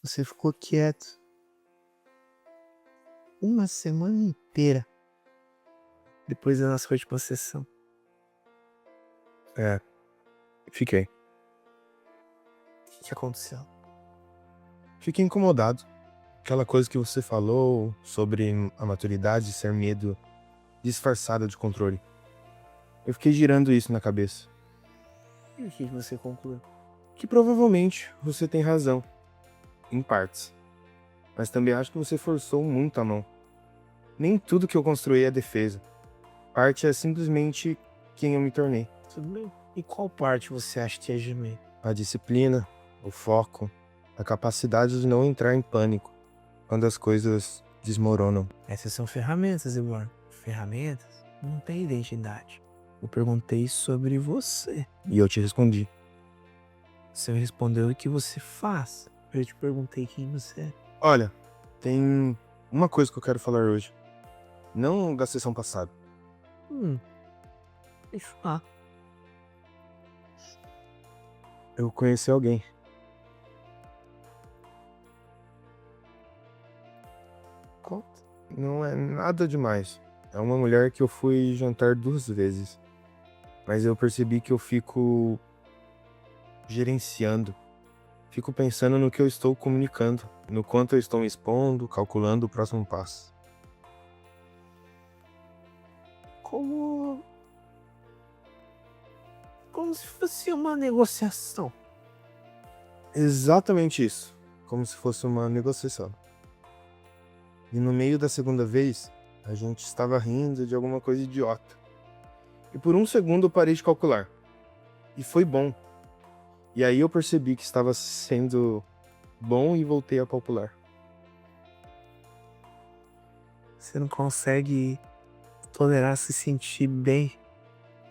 Você ficou quieto uma semana inteira depois da nossa última sessão. É, fiquei. O que aconteceu? Fiquei incomodado. Aquela coisa que você falou sobre a maturidade ser medo disfarçado de controle. Eu fiquei girando isso na cabeça. E o que você concluiu? Que provavelmente você tem razão, em partes. Mas também acho que você forçou muito a mão. Nem tudo que eu construí é defesa. Parte é simplesmente quem eu me tornei. Tudo bem. E qual parte você acha que é gemer? A disciplina, o foco, a capacidade de não entrar em pânico quando as coisas desmoronam. Essas são ferramentas, Eduardo. Ferramentas não têm identidade. Eu perguntei sobre você. E eu te respondi. Você me respondeu o que você faz. Eu te perguntei quem você é. Olha, tem uma coisa que eu quero falar hoje. Não da sessão passada. Deixa eu falar. Eu conheci alguém. Conta. Não é nada demais. É uma mulher que eu fui jantar 2 vezes. Mas eu percebi que eu fico gerenciando. Fico pensando no que eu estou comunicando, no quanto eu estou me expondo, calculando o próximo passo. Como se fosse uma negociação. Exatamente isso. Como se fosse uma negociação. E no meio da segunda vez, a gente estava rindo de alguma coisa idiota. E por um segundo eu parei de calcular. E foi bom. E aí eu percebi que estava sendo bom e voltei a calcular. Você não consegue tolerar se sentir bem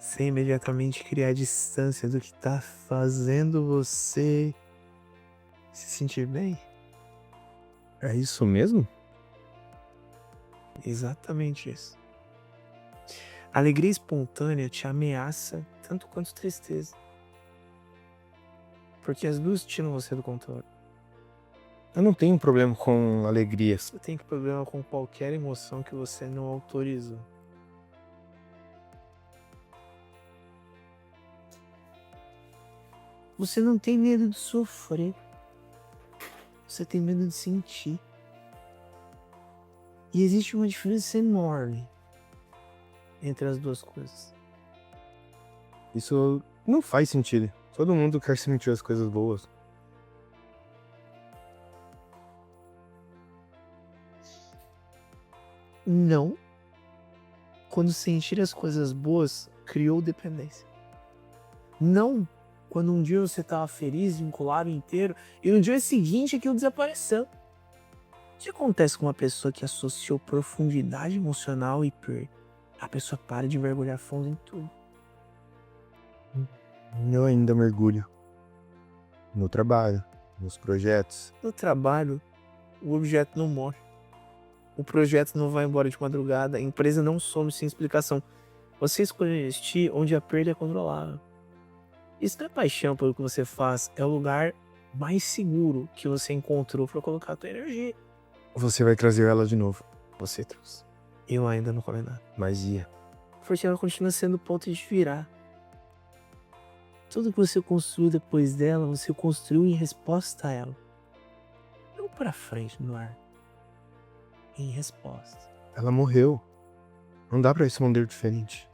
sem imediatamente criar distância do que tá fazendo você se sentir bem? É isso mesmo? Exatamente isso. Alegria espontânea te ameaça tanto quanto tristeza. Porque as duas tiram você do controle. Eu não tenho problema com alegrias. Você tem problema com qualquer emoção que você não autorizou. Você não tem medo de sofrer. Você tem medo de sentir. E existe uma diferença enorme entre as duas coisas. Isso não faz sentido. Todo mundo quer sentir as coisas boas. Não. Quando sentir as coisas boas, criou dependência. Não quando um dia você estava feliz, vinculado inteiro, e no dia seguinte aquilo desapareceu. O que acontece com uma pessoa que associou profundidade emocional e perda? A pessoa para de mergulhar fundo em tudo. Eu ainda mergulho. No trabalho, nos projetos. No trabalho, o objeto não morre. O projeto não vai embora de madrugada, a empresa não some sem explicação. Você escolhe investir onde a perda é controlável. Isso não é paixão pelo que você faz, é o lugar mais seguro que você encontrou para colocar a tua energia. Você vai trazer ela de novo. Você trouxe. Eu ainda não falei nada. Mas ia. Porque ela continua sendo o ponto de virar. Tudo que você construiu depois dela, você construiu em resposta a ela. Não para frente no ar. Em resposta. Ela morreu. Não dá pra responder diferente.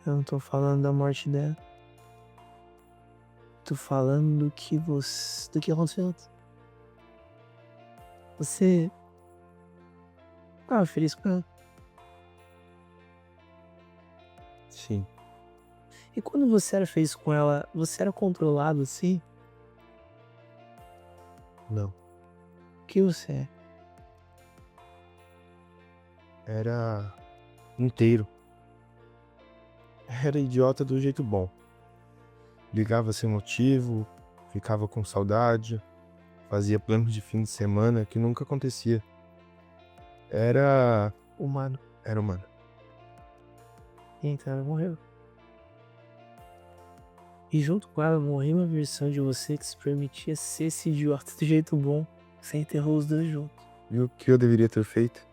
Eu não tô falando da morte dela. Tô falando do que aconteceu antes. Você ficava feliz com ela. Sim. E quando você era feliz com ela, você era controlado assim? Não. O que você é? Era inteiro. Era idiota do jeito bom. Ligava sem motivo, ficava com saudade, fazia planos de fim de semana que nunca acontecia. Era Humano. humano. Então ela morreu. E junto com ela morreu uma versão de você que se permitia ser esse idiota de jeito bom. Você enterrou os dois juntos. E o que eu deveria ter feito?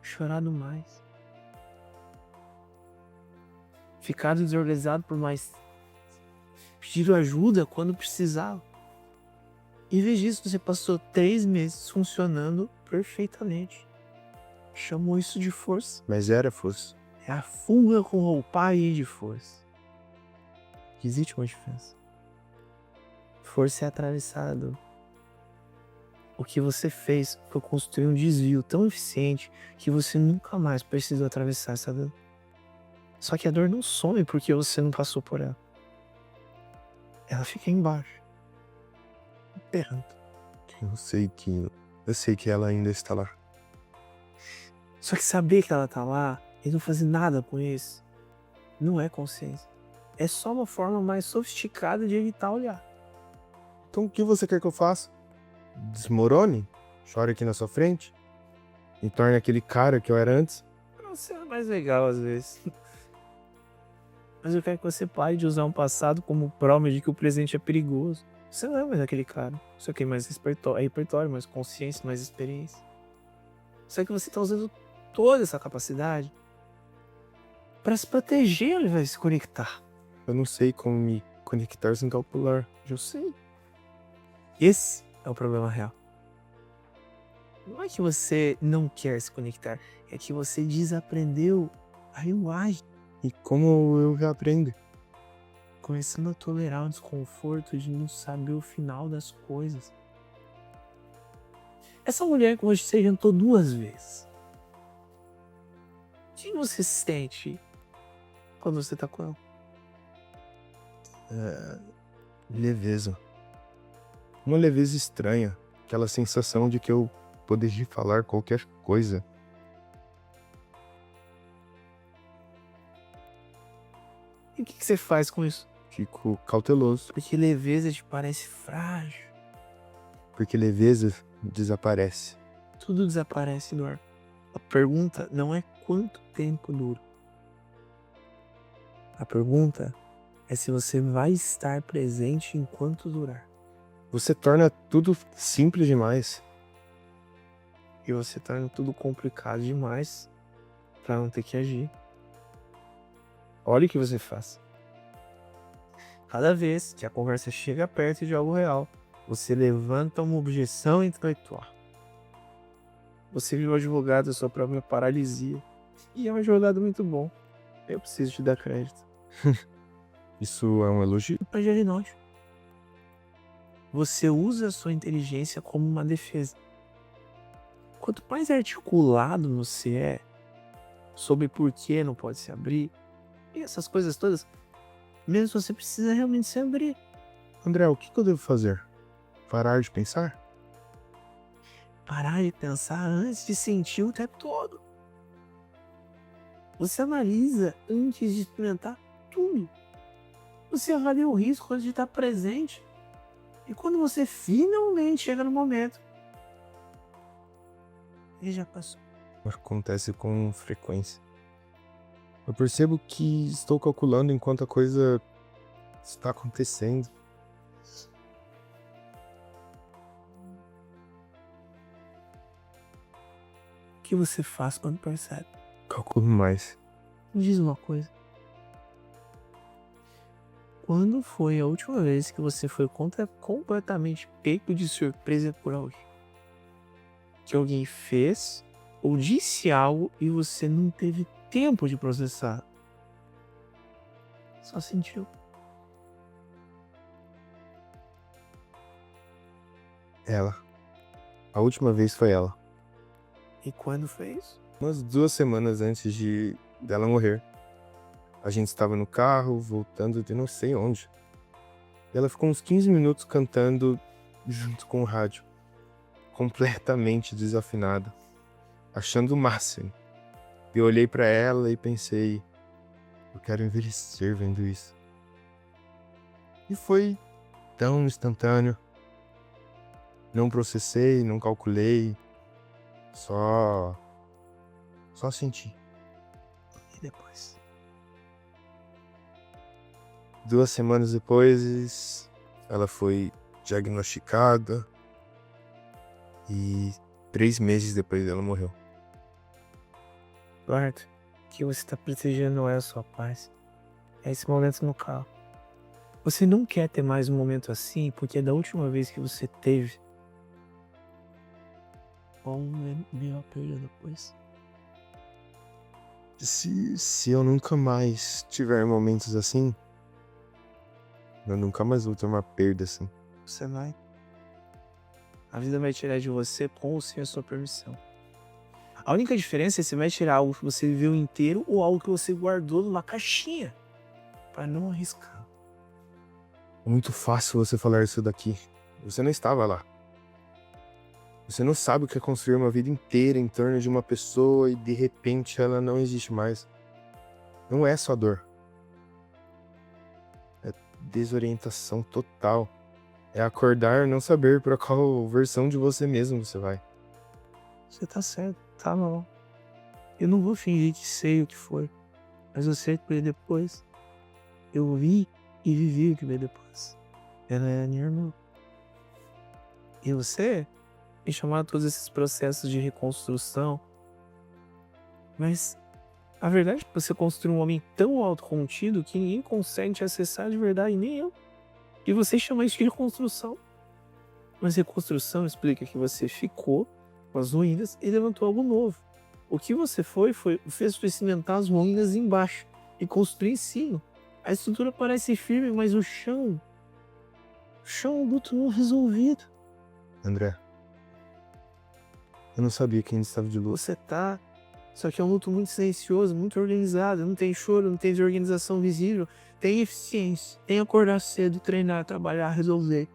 Chorado mais. Ficado desorganizado por mais. Pediram ajuda quando precisava. Em vez disso, você passou 3 meses funcionando perfeitamente. Chamou isso de força. Mas era força. É a fuga com roupagem de força. Existe uma diferença. Força é atravessado. O que você fez foi construir um desvio tão eficiente que você nunca mais precisou atravessar essa dor. Só que a dor não some porque você não passou por ela. Ela fica embaixo. Emperrando. Eu sei que ela ainda está lá. Só que saber que ela tá lá e não fazer nada com isso não é consciência. É só uma forma mais sofisticada de evitar olhar. Então o que você quer que eu faça? Desmorone? Chore aqui na sua frente? Me torne aquele cara que eu era antes? Você é mais legal às vezes. Mas eu quero que você pare de usar um passado como prova de que o presente é perigoso. Você não é mais aquele cara. Só que é mais repertório, mais consciência, mais experiência. Só que você tá usando toda essa capacidade para se proteger ao invés de se conectar. Eu não sei como me conectar sem calcular. Eu sei. Esse é o problema real. Não é que você não quer se conectar, é que você desaprendeu a linguagem, E como eu já aprendo? começando a tolerar o desconforto de não saber o final das coisas. Essa mulher que você jantou 2 vezes. O que você sente quando você tá com ela? Leveza. Uma leveza estranha. Aquela sensação de que eu poderia falar qualquer coisa. E o que você faz com isso? Fico cauteloso. Porque leveza te parece frágil. Porque leveza desaparece. Tudo desaparece do ar. A pergunta não é quanto tempo dura. A pergunta é se você vai estar presente enquanto durar. Você torna tudo simples demais. E você torna tudo complicado demais para não ter que agir. Olha o que você faz. Cada vez que a conversa chega perto de algo real, você levanta uma objeção intelectual. Você virou advogado da sua própria paralisia. E é um advogado muito bom. Eu preciso te dar crédito. Isso é um elogio? Mas diagnóstico. Você usa a sua inteligência como uma defesa. Quanto mais articulado você é sobre por que não pode se abrir, e essas coisas todas, menos você precisa realmente se abrir. André, o que eu devo fazer? Parar de pensar? Parar de pensar antes de sentir o tempo todo. Você analisa antes de experimentar tudo. Você avalia o risco antes de estar presente. E quando você finalmente chega no momento, ele já passou. Acontece com frequência. Eu percebo que estou calculando enquanto a coisa está acontecendo. O que você faz quando percebe? Calculo mais. Me diz uma coisa. Quando foi a última vez que você foi completamente pego de surpresa por alguém? Que alguém fez ou disse algo e você não teve tempo de processar? Só sentiu. Ela. A última vez foi ela. E quando fez? Umas 2 semanas antes dela morrer. A gente estava no carro, voltando de não sei onde. E ela ficou uns 15 minutos cantando junto com o rádio. Completamente desafinada. Achando o máximo. Eu olhei pra ela e pensei, eu quero envelhecer vendo isso. E foi tão instantâneo. Não processei, não calculei. Só senti. E depois? 2 semanas depois, ela foi diagnosticada e 3 meses depois ela morreu. Eduardo, o que você tá protegendo não é a sua paz. É esse momento no carro. Você não quer ter mais um momento assim, porque da última vez que você teve, vamos ver a perda depois. Se eu nunca mais tiver momentos assim, eu nunca mais vou ter uma perda assim. Você vai. A vida vai tirar de você com ou sem a sua permissão. A única diferença é se vai tirar algo que você viveu inteiro ou algo que você guardou numa caixinha. Pra não arriscar. É muito fácil você falar isso daqui. Você não estava lá. Você não sabe o que é construir uma vida inteira em torno de uma pessoa e de repente ela não existe mais. Não é só dor. É desorientação total. É acordar e não saber pra qual versão de você mesmo você vai. Você tá certo, tá não. Eu não vou fingir que sei o que foi. Mas eu sei que veio depois. Eu vi e vivi o que veio depois. Ela é a minha irmã. E você tem chamado todos esses processos de reconstrução. Mas a verdade é que você construiu um homem tão autocontido que ninguém consegue te acessar de verdade, nem eu. E você chama isso de reconstrução. Mas reconstrução explica que você ficou com as ruínas e levantou algo novo. O que você fez foi cimentar as ruínas embaixo e construir em cima. A estrutura parece firme, mas o chão é um luto não resolvido. André, eu não sabia que ainda estava de luto. Você tá. Só que é um luto muito silencioso, muito organizado. Não tem choro, não tem desorganização visível. Tem eficiência. Tem acordar cedo, treinar, trabalhar, resolver.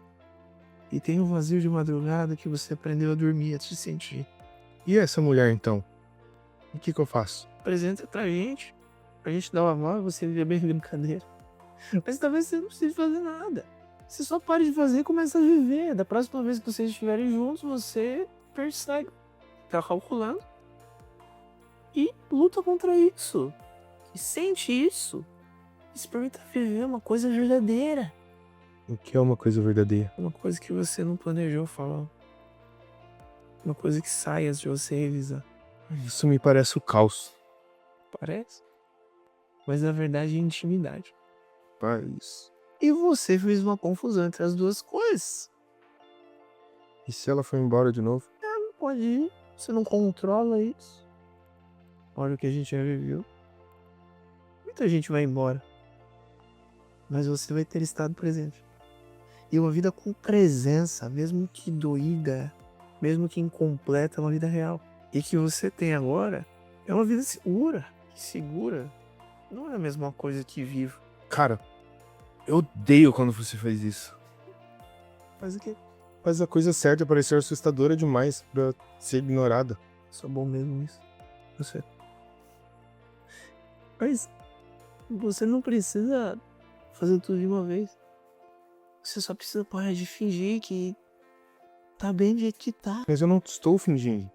E tem um vazio de madrugada que você aprendeu a dormir, a se sentir. E essa mulher então? E o que eu faço? Apresenta pra gente dar uma mão e você viver bem brincadeira. Mas talvez você não precise fazer nada. Você só pare de fazer e começa a viver. Da próxima vez que vocês estiverem juntos, você persegue, tá calculando e luta contra isso. E sente isso. Experimenta viver uma coisa verdadeira. O que é uma coisa verdadeira? Uma coisa que você não planejou falar. Uma coisa que sai antes de você revisar. Isso me parece o caos. Parece? Mas na verdade é intimidade. Paz. E você fez uma confusão entre as duas coisas. E se ela for embora de novo? Não pode ir. Você não controla isso. Olha o que a gente já viveu. Muita gente vai embora. Mas você vai ter estado presente. E uma vida com presença, mesmo que doída, mesmo que incompleta, é uma vida real. E que você tem agora é uma vida segura. E segura não é a mesma coisa que vivo. Cara, eu odeio quando você faz isso. Faz o quê? Faz a coisa certa parecer assustadora demais pra ser ignorada. Só bom mesmo isso. Você. Mas você não precisa fazer tudo de uma vez. Você só precisa parar de fingir que tá bem do jeito que tá. Mas eu não estou fingindo.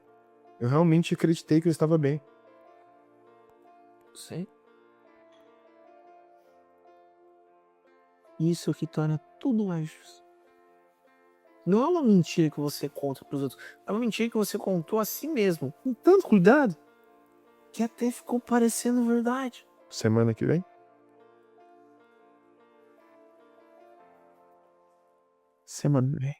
Eu realmente acreditei que eu estava bem. Sei. Isso é o que torna tudo mais justo. Não é uma mentira que você conta pros outros. É uma mentira que você contou a si mesmo. Com tanto cuidado que até ficou parecendo verdade. Semana que vem? Semana que vem.